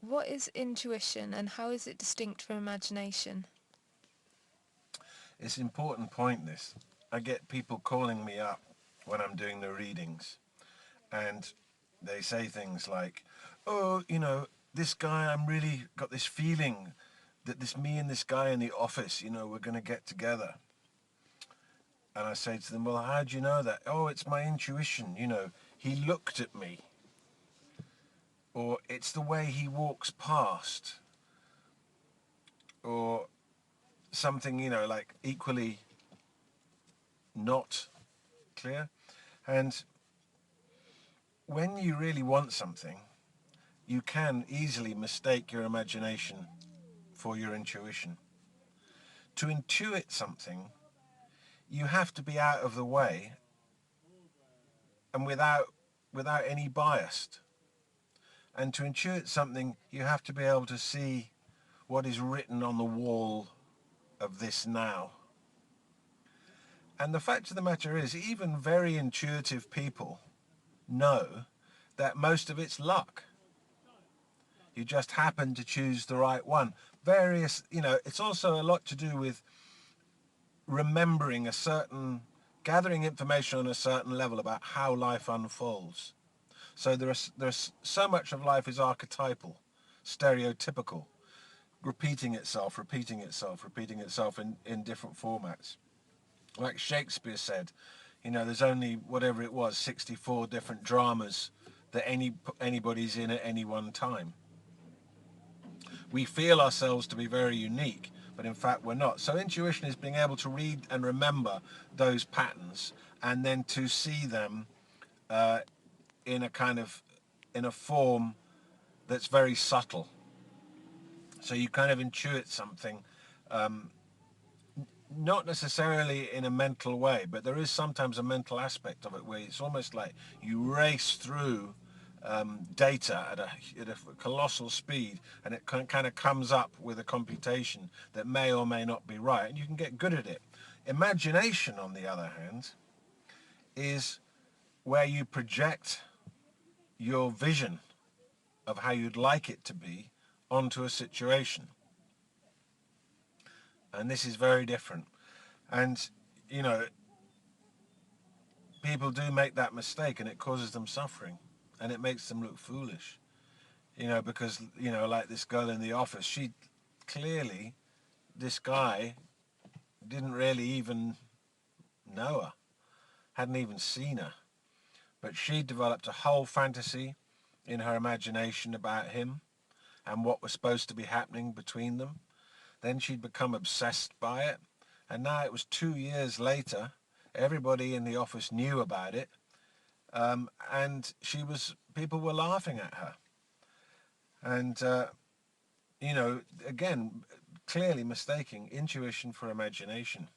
What is intuition and how is it distinct from imagination? It's an important point, this. I get people calling me up when I'm doing the readings, and they say things like, oh, this guy, I'm really got this feeling that me and this guy in the office, we're going to get together. And I say to them, well, how do you know that? Oh, it's my intuition, he looked at me. Or it's the way he walks past. Or something, like equally not clear. And when you really want something, you can easily mistake your imagination for your intuition. To intuit something, you have to be out of the way and without any bias. And to intuit something, you have to be able to see what is written on the wall of this now. And the fact of the matter is, even very intuitive people know that most of it's luck. You just happen to choose the right one. It's also a lot to do with remembering gathering information on a certain level about how life unfolds. So there's so much of life is archetypal, stereotypical, repeating itself in different formats. Like Shakespeare said, there's only whatever it was, 64 different dramas that anybody's in at any one time. We feel ourselves to be very unique, but in fact we're not. So intuition is being able to read and remember those patterns and then to see them uh, in a form that's very subtle. So you kind of intuit something, um, not necessarily in a mental way, but there is sometimes a mental aspect of it where it's almost like you race through data at a colossal speed, and it kind of comes up with a computation that may or may not be right, and you can get good at it. Imagination, on the other hand, is where you project your vision of how you'd like it to be onto a situation. And this is very different. And, you know, people do make that mistake and it causes them suffering and it makes them look foolish. Because, like this girl in the office, she clearly, this guy didn't really even know her, hadn't even seen her. But she developed a whole fantasy in her imagination about him and what was supposed to be happening between them. Then she'd become obsessed by it. And now it was 2 years later. Everybody in the office knew about it. And people were laughing at her. And, again, clearly mistaking intuition for imagination.